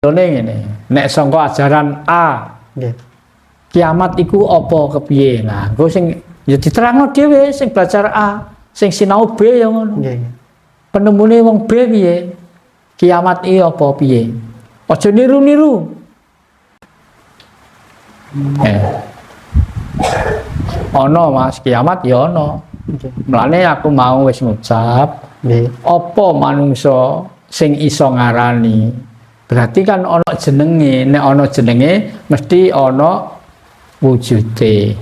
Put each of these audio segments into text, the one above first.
Ngene, nek sangka ajaran A, Nggih. kiamat iku apa kepiye? Nah, engko sing ya diterangno dhewe sing belajar A, sing sinau B ya ngono. Nggih. Penemune wong B piye? Kiamat iki apa piye? Aja niru-niru. Ono Mas, kiamat ya ono. Nggih. Mulane aku mau wis ngucap, Nggih. apa manungsa sing iso ngarani? Berarti kan ono jenenge, nek ono jenenge mesti ono wujude.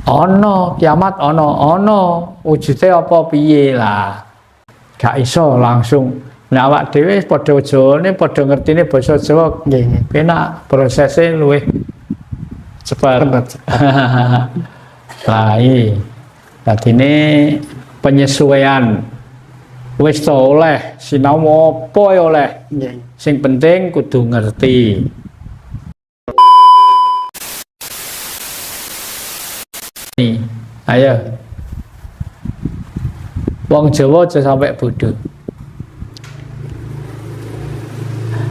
Ono kiamat ono wujude apa piye lah. Gak iso langsung. Nek awak dhewe padha Jawane padha ngertine basa Jawa. Nggih. Penak prosesnya luwih cepat. Lah iki. Dadine penyesuaian wis to oleh sinau apa ya oleh. Nggih. Sing penting kudu ngerti. Nih, ayo. Wong Jawa aja sampai bodoh.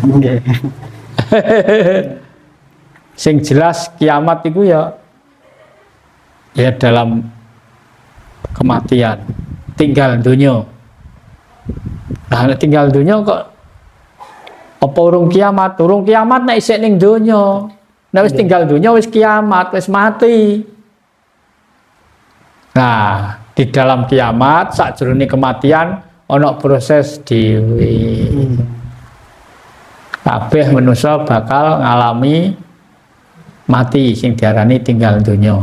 Nggih. Sing jelas kiamat itu ya dalam kematian, tinggal dunia. Nah, tinggal dunia kok apa urung kiamat? Urung kiamat nek isih ning donya. Nek wis tinggal dunya wis kiamat, wis mati. Nah, di dalam kiamat sakjroning kematian ana proses dhewe. Kabeh manusa bakal ngalami mati sing diarani tinggal donya.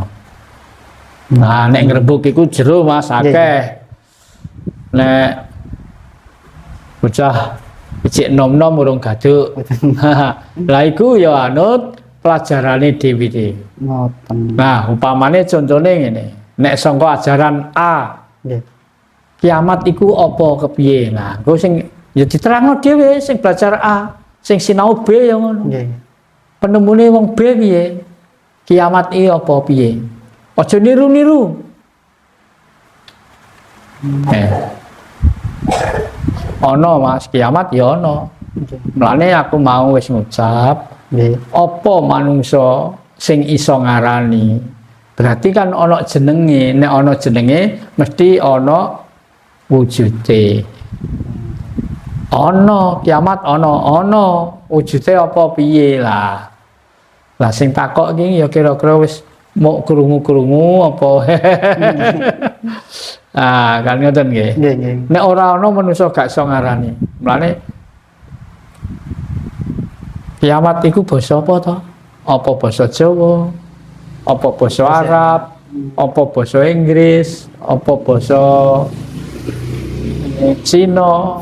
Nah, nek ngrebuk iku jero Mas akeh. Nek bocah ijik nom-nom urung gaduk. Lah iku ya anut pelajarane dhewe. Ngoten. Nah, upamane contone ngene. Nek sangka ajaran A, Nggih. kiamat iku apa kepiye? Nah, engko sing ya diterangno dhewe sing belajar A, sing sinau B ya ngono. Nggih. Penemune wong B piye? Kiamat iki apa piye? Aja niru-niru. Ono Mas, kiamat ya ono. Nggih. Mulane aku mau wis ngucap, Nggih. apa manungsa sing iso ngarani? Berarti kan ono jenenge, nek ono jenenge mesti ono wujude. Ono kiamat ono wujude apa piye lah. Lah sing takok iki ya kira-kira wis mau krungu-krungu apa. Ah, kan ngoten nggih. Nggih, nggih. Nek ora ana manusa gak iso ngarani. Mulane kiamat iku basa apa to? Apa basa Jawa? Apa basa Arab? Apa basa Inggris? Apa basa Cina?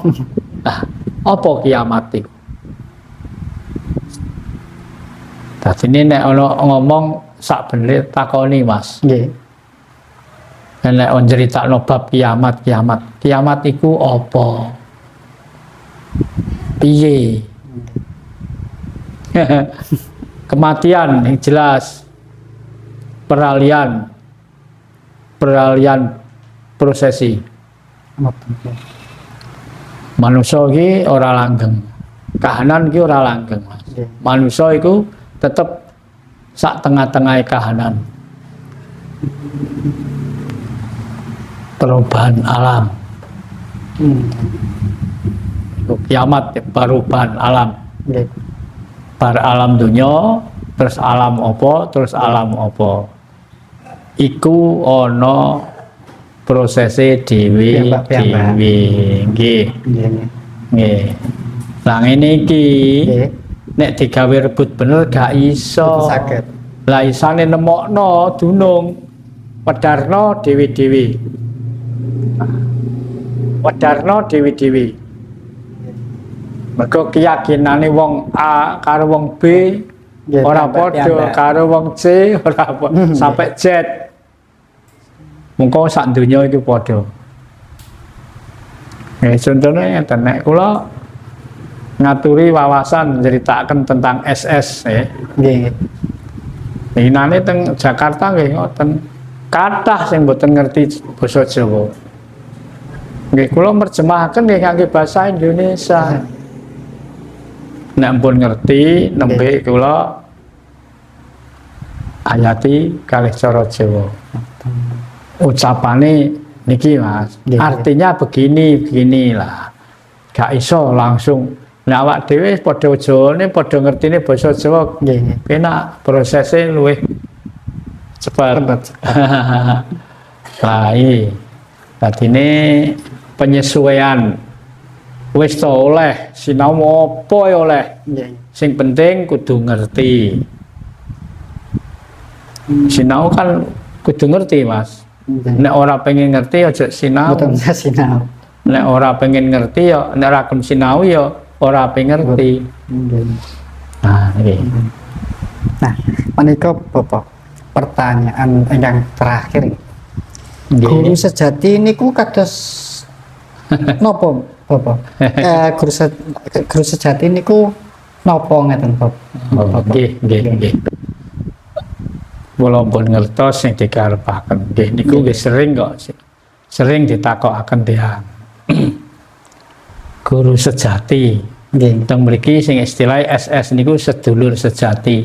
Ah, apa kiamat iku? Dadine nek ana ngomong sak bener takoni Mas. Nggih. Nek on critakno bab kiamat iku apa? Piye? Kematian yang jelas, peralihan prosesi. Ngoten. Manusia iki ora langgeng, kahanan iki ora langgeng Mas. Nggih. Manusia iku tetep sak tengah-tengah kahanan. Perubahan alam. Kiamat perubahan alam. Nggih. Bar alam dunia, terus alam apa, terus alam apa. Iku ana prosese dhewe. Nggih. Nggih. Nggih. Lah ngene iki Nggih. nek digawe rebut bener gak iso. Saged. Lah isane nemokno dunung wedarno dhewe-dhewe. Wedarno dhewe-dhewe. Mergo keyakinane wong A karo wong B Nggih, ora tambah padha piyambak. karo wong C ora sampai Z. Mengko sak donya iki padha. Contohnya ngeten nek kula ngaturi wawasan ceritakan tentang SS ya. Nggih. Inane teng Jakarta nggih ngoten. Kathah sing mboten ngerti basa Jawa. Nggih kula nerjemahaken nggih ngangge basa Indonesia. nek pun ngerti nembe kula ayati kalih cara Jawa. Ucapane niki Mas, Nggih. artinya beginilah. Gak iso langsung. Nek awak dhewe padha Jawane padha ngertine basa Jawa, Nggih. penak prosesnya luwih cepat. Lah iki dadine penyesuaian wis to oleh sinau apa ya oleh. Nggih. Sing penting kudu ngerti. Sinau kan kudu ngerti Mas. Nggih. Nek ora pengen ngerti aja sinau. Boten sinau. Nek ora pengen ngerti ya nek ora gelem sinau ya ora pengen ngerti. Nggih. Nah, iki. Nah, menika Bapak, pertanyaan yang terakhir. Nggih. Guru sejati niku kados nopo Bapak? Guru sejati niku nopo ngeten Bapak? Nggih. Kula pun ngertos sing dikarepaken. Nggih niku nggih sering ditakokaken tiyang. Guru sejati. Nggih. Teng mriki sing istilah SS niku sedulur sejati.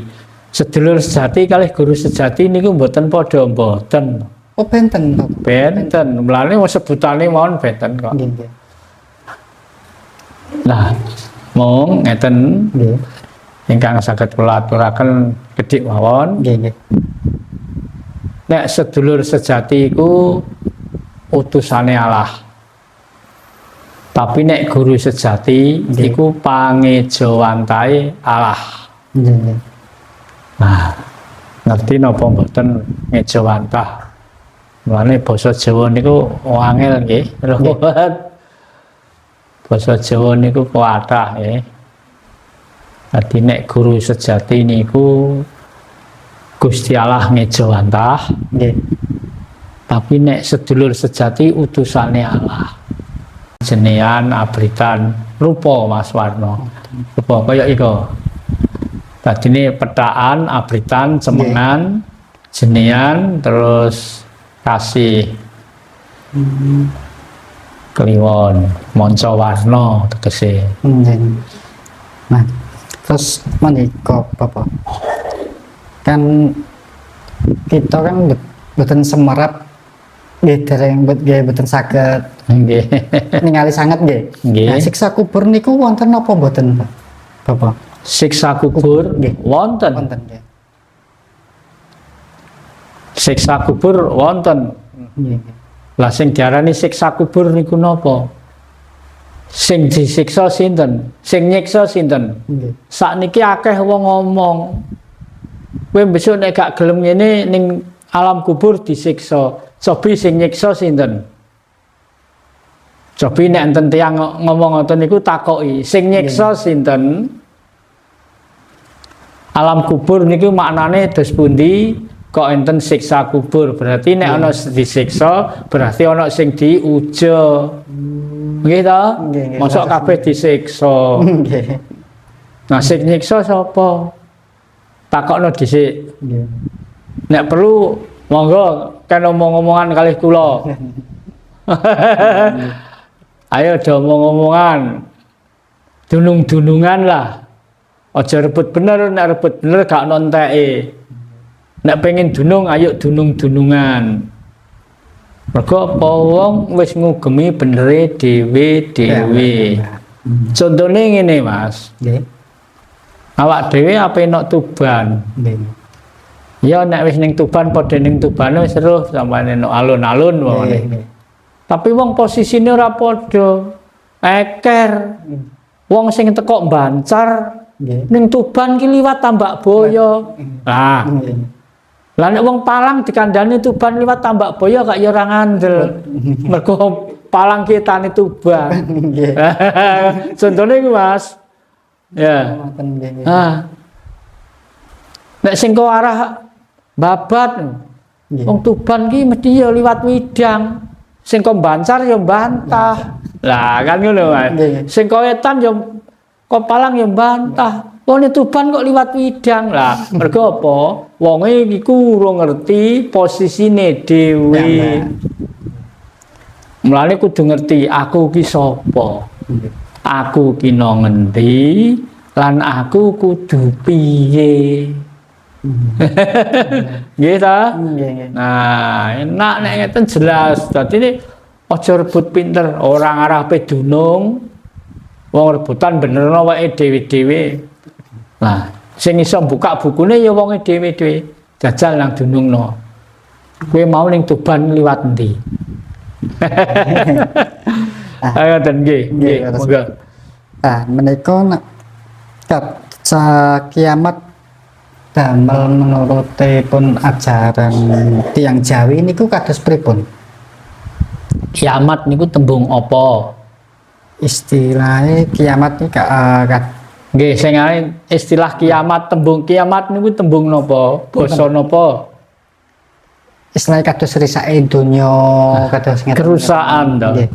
Sedulur sejati kalih guru sejati niku mboten padha mboten. Oh benten Bapak. Benten, mulane wong sebutane mawon benten kok. Nggih, nggih. Nah, mong ngeten Nggih. ingkang saged kula aturaken gedhik mawon. Nggih, nggih. Nek sedulur sejati iku utusane Allah. Tapi nek guru sejati Nggih. iku pangejawantahe Allah. Nggih, nggih. Nah, ngerti napa mboten ngejawantah? Mulane basa Jawa niku angel nggih. Basa Jawa niku kuwathah nggih. Dadi nek guru sejati niku Gusti Allah ngejawantah, Nggih. tapi nek sedulur sejati utusane Allah. Jenean abritan rupa Mas Warno. Rupa kaya iku. Dadine petaan, abritan, cemengan, jenean terus kasih kliwon, manca warna tegese. Nggih. Nah, terus menika Bapak. Kan kita kan mboten semerap nggih dereng mboten saged Nggih. ningali sanget nggih. Nggih. Nah, siksa kubur niku wonten napa mboten, Pak? Bapak? Siksa kubur Nggih. wonten. Wonten nggih. Siksa kubur wonten. Nggih. Lah sing diarani siksa kubur niku napa? Sing disiksa sinten? Sing nyiksa sinten? Nggih. Sakniki akeh wong ngomong. Kowe besok nek gak gelem ngene ning alam kubur disiksa. Cobi sing nyiksa sinten? Cobi nek enten tiyang ngomong ngoten niku takoki, sing nyiksa sinten? Alam kubur niku maknane dos pundi? Kok enten siksa kubur? Berarti nek ana disiksa, berarti ana sing diuja. Nggih ta? Nggih, nggih. Mosok kabeh disiksa. Nggih. Nah, sing nyiksa sapa? Takokno dhisik. Nggih. Nek perlu monggo kan omong-omongan kalih kula. Ayo do omong-omongan. Dunung-dunungan lah. Aja rebut bener, nek rebut bener gak ono enteke. Nek pengen dunung ayo dunung-dunungan. Mergo apa wong wis ngugemi benere dhewe-dhewe. Contone ngene, Mas. Nggih. Awak dhewe ape nok Tuban. Nggih. Ya nek wis ning Tuban padha ning Tuban wis seru sampeyan nok alun-alun wae. Nggih. Tapi wong posisine ora padha. Eker. Wong sing teko Bancar Nggih. ning Tuban ki liwat Tambak Boyo. Lah, Nggih. lah nek wong Palang dikandani Tuban liwat Tambak Boyo gak ya ora ngandel. Mergo Palang ki tani Tuban. Nggih. Contone iku, Mas. Ya. Wonten nggih. Ah. Nek sing kok arah Babat, Nggih. wong Tuban ki mesti ya liwat Widang. Sing kok Bancar ya mbantah. Lah kan ngono, Mas. Nggih. Sing kok Wetan ya kok Palang ya mbantah. Wong Tuban kok liwat Widang. Lah, mergo apa? Wonge iku ora ngerti posisine dhewe. Mulane kudu ngerti aku ki sapa. Nggih. Aku ki nang ngendi, lan aku kudu piye. Nggih ta? Nggih, nggih. Nah, enak nek ngeten jelas. Dadi ini aja rebut pinter, orang arepe dunung. Wong rebutan benerno wae dhewe-dhewe. Nah, sing iso buka bukune ya wonge dhewe-dhewe. Jajal nang dunungno. Kowe mau ning Tuban liwat endi? Ayo ten nggih, nggih, monggo. Nah, menika nek kiamat damel menurutipun ajaran tiyang Jawi niku kados pripun? Kiamat niku tembung apa? Istilahnya kiamat iki Nggih, sing istilah kiamat, tembung kiamat niku tembung napa? Basa napa? istilahnya kados risake donya kados ngeten. Kerusakan to. Nggih.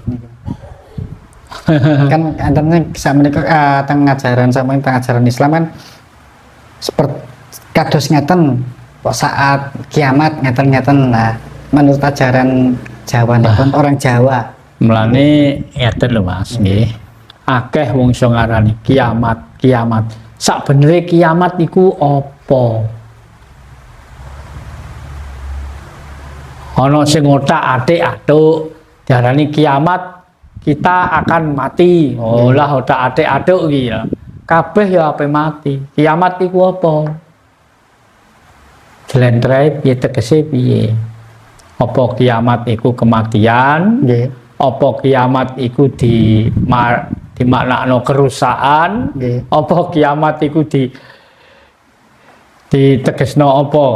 Kan antene sakmenika teng ajaran sama teng ajaran Islam kan seperti kados ngeten kok saat kiamat ngeten-ngeten. Nah, menurut ajaran Jawa nipun orang Jawa. Mulane ngeten lho Mas, nggih. Akeh wong iso ngarani kiamat, kiamat. Sakbenere kiamat iku apa? Ana sing otak-atik atuk diarani kiamat, kita akan mati. Oh lah otak-atik atuk iki ya. Kabeh ya ape mati. Kiamat iku apa? Jlentreh piye tegese piye? Apa kiamat iku kematian? Nggih. Apa kiamat iku dimaknakno kerusakan? Nggih. Apa kiamat iku ditegesno apa?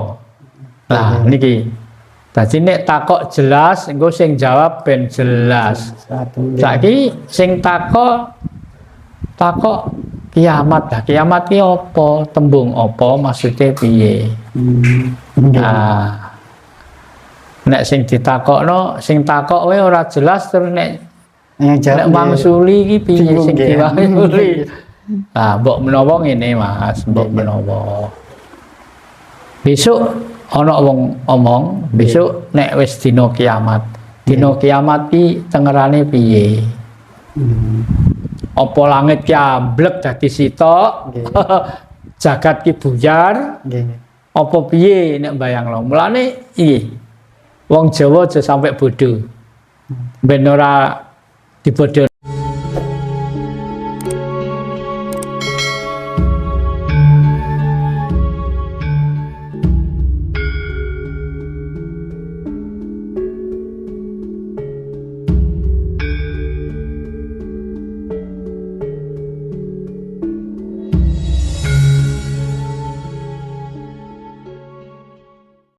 Nah, niki. Dadi nek takok jelas, engko sing jawab ben jelas. Saiki sing takok kiamat. Lah kiamat ki apa? Tembung apa? Maksudnya piye? Nah, nek sing ditakokno, sing takok wae ora jelas terus nek Yang mangsuli iki piye bingung, sing nggih. diwangsuli. Nah, mbok menawa ngene Mas, mbok menawa. Besok ana wong omong, besok nek wis dina kiamat. Dina kiamat ki tengerane piye? Apa langit ki amblek dadi sitok? Nggih. Jagat ki buyar? Nggih. Apa piye nek bayangno? Mulane iki wong Jawa aja sampai bodoh. Ben ora dibodoh